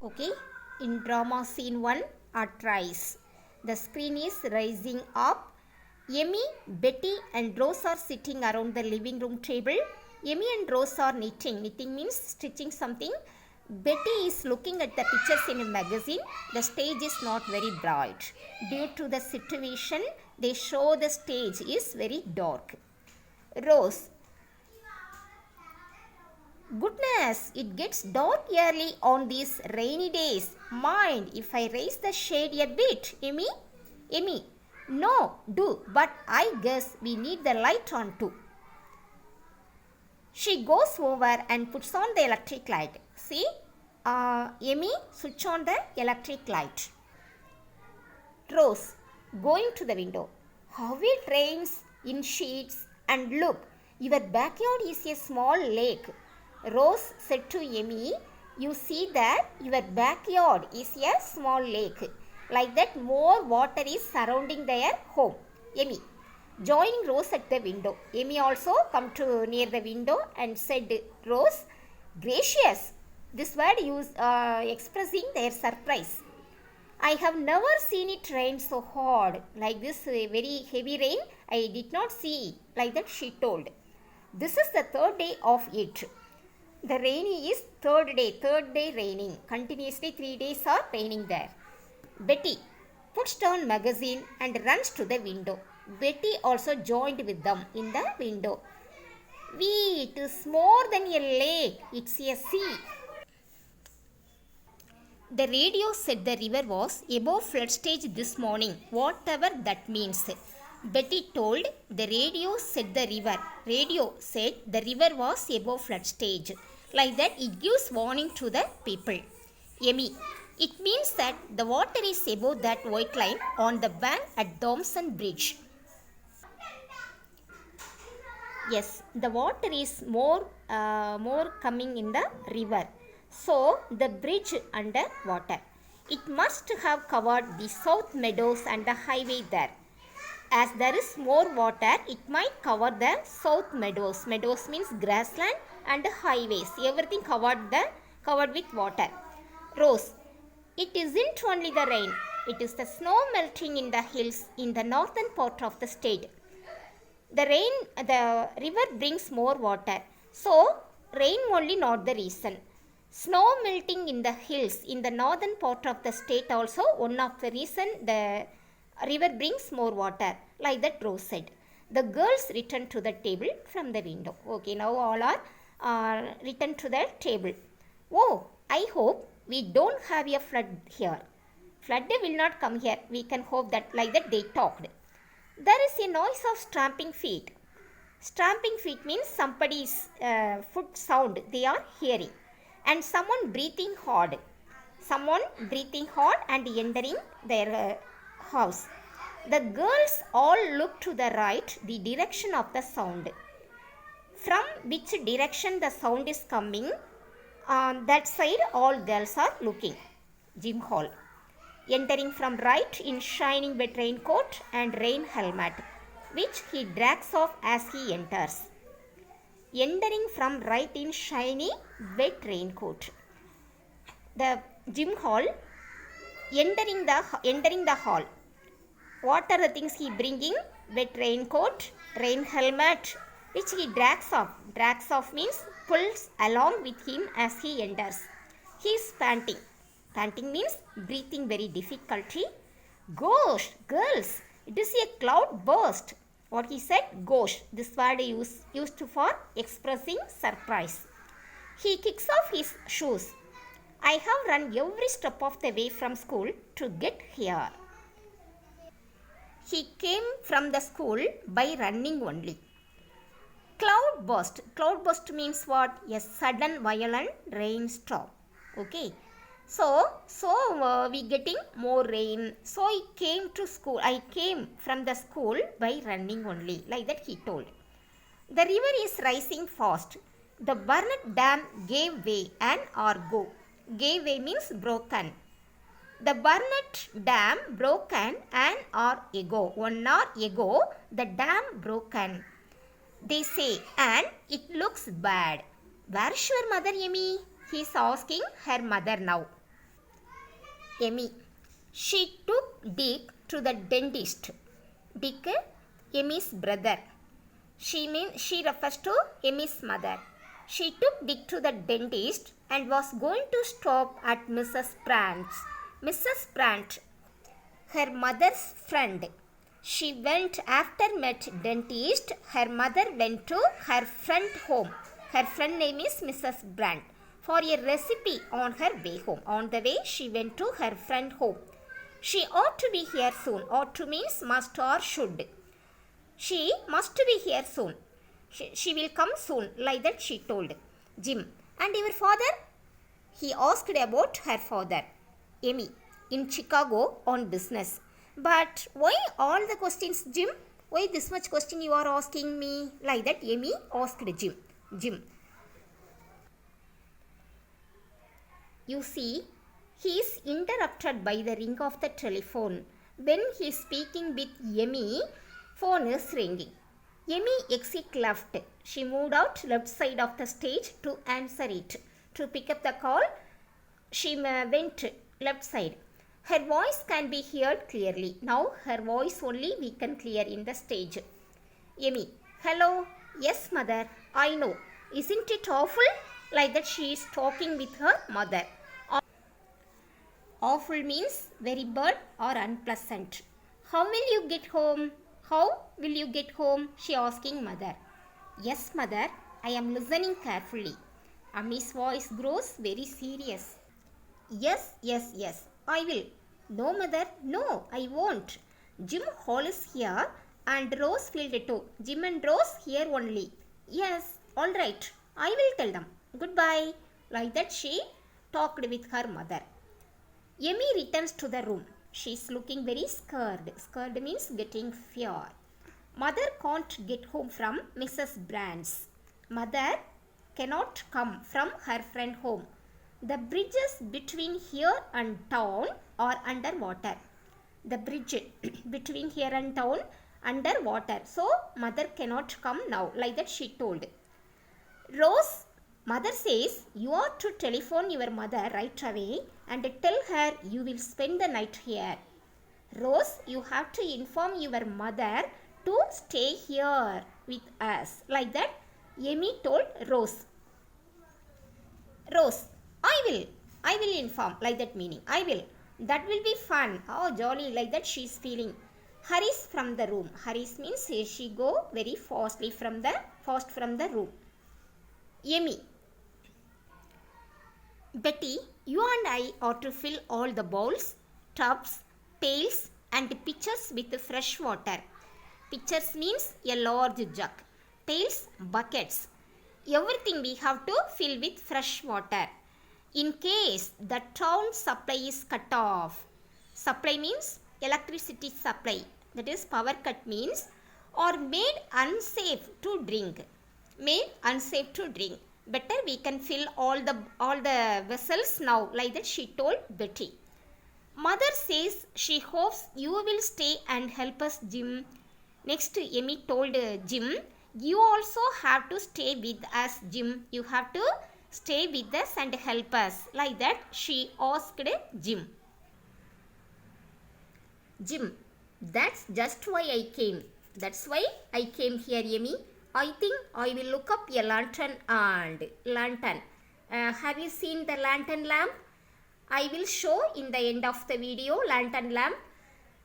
Okay, in drama scene 1 at Rise, the screen is rising up. Emmy, Betty, and Rose are sitting around the living room table. Emmy and Rose are knitting. Knitting means stitching something. Betty is looking at the pictures in a magazine. The stage is not very bright. Due to the situation, they show the stage is very dark. Rose, goodness, it gets dark early on these rainy days. Mind if I raise the shade a bit, Emmy? Emmy, no, do, but I guess we need the light on too. She goes over and puts on the electric light. See, Emmy, switch on the electric light. Rose, going to the window. How it rains in sheets, and look, your backyard is a small lake. Rose said to Emmy, you see that your backyard is a small lake. Like that, more water is surrounding their home. Emmy, joining Rose at the window. Emmy also come to near the window and said, Rose, gracious. This word used expressing their surprise. I have never seen it rain so hard. Like this very heavy rain, I did not see. Like that she told. This is the third day of it. The rainy is third day raining. Continuously 3 days are raining there. Betty puts down magazine and runs to the window. Betty also joined with them in the window. Wee, it is more than a lake, it's a sea. The radio said the river was above flood stage this morning, whatever that means. Betty told the radio said the river. Radio said the river was above flood stage. Like that, it gives warning to the people. Emmy, it means that the water is above that white line on the bank at Thompson Bridge. Yes, the water is more coming in the river. So, the bridge under water. It must have covered the south meadows and the highway there. As there is more water, it might cover the south meadows. Meadows means grassland and highways. Everything covered with water. Rose, it isn't only the rain. It is the snow melting in the hills in the northern part of the state. The river brings more water. So, rain only not the reason. Snow melting in the hills in the northern part of the state also one of the reason the river brings more water. Like that Rose said. The girls returned to the table from the window. Okay, now all are returned to the table. Oh, I hope we don't have a flood here. Flood will not come here. We can hope that. Like that they talked. There is a noise of stamping feet. Stamping feet means somebody's foot sound they are hearing. And someone breathing hard. Someone breathing hard and entering their house. The girls all look to the right, the direction of the sound. From which direction the sound is coming, on that side all girls are looking. Jim Hall. Entering from right in shining wet raincoat and rain helmet, which he drags off as he enters. Entering from right in shiny wet raincoat. The Jim Hall, entering the hall. What are the things he bringing? Wet raincoat, rain helmet, which he drags off. Drags off means pulls along with him as he enters. He is panting. Panting means breathing very difficulty. Gosh, girls, it is a cloud burst. What he said? Gosh. This word is used for expressing surprise. He kicks off his shoes. I have run every step of the way from school to get here. He came from the school by running only. Cloud burst. Cloud burst means what? A sudden violent rainstorm. Okay. So we getting more rain. So I came to school. I came from the school by running only. Like that he told. The river is rising fast. The Burnett Dam gave way and go. Gave way means broken. The Burnett Dam broken an hour ago. 1 hour ago, the dam broken. They say, and it looks bad. Where's your mother, Emmy? He is asking her mother now. Emmy. She took Dick to the dentist. Dick, Emmy's brother. She refers to Emmy's mother. She took Dick to the dentist and was going to stop at Mrs. Brandt's. Mrs. Brandt, her mother's friend. She went after met dentist. Her mother went to her friend home. Her friend name is Mrs. Brandt. For a recipe on her way home. On the way, she went to her friend home. She ought to be here soon. Ought to means must or should. She must be here soon. She will come soon, like that she told Jim. And your father? He asked about her father, Emmy, in Chicago on business. But why all the questions, Jim? Why this much question you are asking me? Like that Emmy asked Jim. You see, he is interrupted by the ring of the telephone. When he is speaking with Emmy, phone is ringing. Emmy exit left. She moved out left side of the stage to answer it. To pick up the call, she went left side. Her voice can be heard clearly. Now her voice only we can clear in the stage. Emmy, hello. Yes, mother, I know. Isn't it awful? Like that she is talking with her mother. Awful means very bad or unpleasant. How will you get home? How will you get home? She asking mother. Yes, mother, I am listening carefully. Ammi's voice grows very serious. Yes, I will. No, mother, no, I won't. Jim Hall is here and Rosefield too. Jim and Rose here only. Yes, all right, I will tell them. Goodbye. Like that she talked with her mother. Emmy returns to the room. She is looking very scared. Scared means getting fear. Mother can't get home from Mrs. Brandt's. Mother cannot come from her friend home. The bridges between here and town are under water. The bridge between here and town under water. So mother cannot come now. Like that she told. Rose, mother says you are to telephone your mother right away and tell her you will spend the night here. Rose, you have to inform your mother to stay here with us. Like that Emmy told Rose. Rose, I will inform. Like that meaning, I will. That will be fun. Oh, jolly. Like that she is feeling. Hurries from the room. Hurries means she go very fast from the room. Emmy, Betty, you and I are to fill all the bowls, tubs, pails and pitchers with fresh water. Pitchers means a large jug. Pails, buckets. Everything we have to fill with fresh water. In case the town supply is cut off. Supply means electricity supply. That is power cut means or made unsafe to drink. Made unsafe to drink. Better we can fill all the vessels now. Like that she told Betty. Mother says she hopes you will stay and help us, Jim. Next Emmy told Jim, you also have to stay with us, Jim. You have to stay with us and help us. Like that she asked Jim. Jim, that's just why I came. That's why I came here, Emmy. I think I will look up a lantern. Have you seen the lantern lamp? I will show in the end of the video lantern lamp.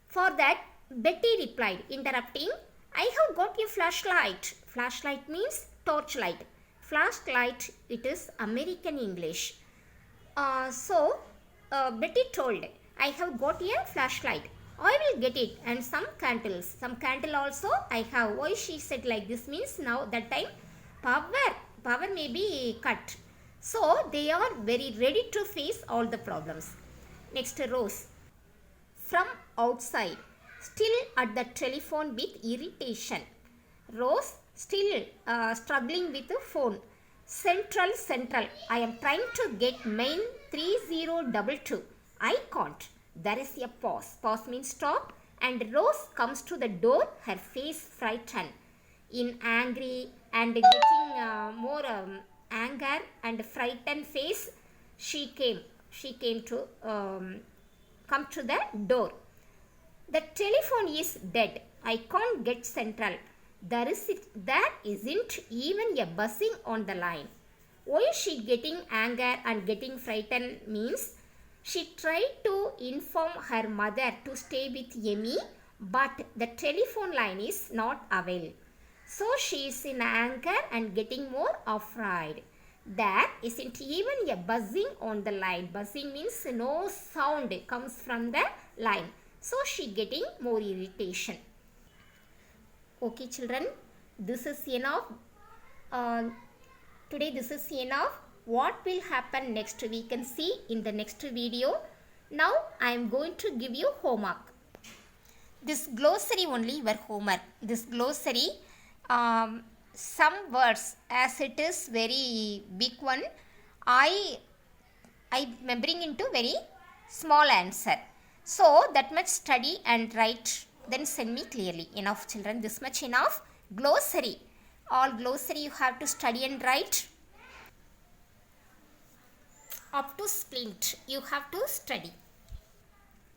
For that, Betty replied, interrupting, I have got a flashlight. Flashlight means torchlight. Flashlight, it is American English. Betty told, I have got a flashlight. I will get it and some candles. Some candle also I have. Why she said like this means now that time power may be cut. So they are very ready to face all the problems. Next Rose. From outside, still at the telephone with irritation. Rose still struggling with the phone. Central. I am trying to get main 3022. I can't. There is a pause. Pause means stop. And Rose comes to the door, her face frightened. In angry and getting more anger and frightened face, she came to come to the door. The telephone is dead. I can't get central. There isn't even a buzzing on the line. Why is she getting anger and getting frightened means she tried to inform her mother to stay with Yemi, but the telephone line is not available. So she is in anger and getting more afraid. There isn't even a buzzing on the line. Buzzing means no sound comes from the line. So she getting more irritation. Okay children, this is enough. Today this is enough. What will happen next we can see in the next video. Now I am going to give you homework. This glossary only your homework. This glossary some words, as it is very big one, I bring into very small answer. So that much study and write, then send me clearly. Enough children, this much enough. Glossary, all glossary you have to study and write. Up to splint you have to study.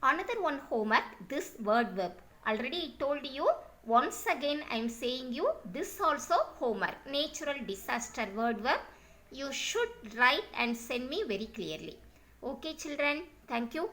Another one homework, this word verb. Already I told you, once again I am saying you, this also homework. Natural disaster word verb. You should write and send me very clearly. Okay children, thank you.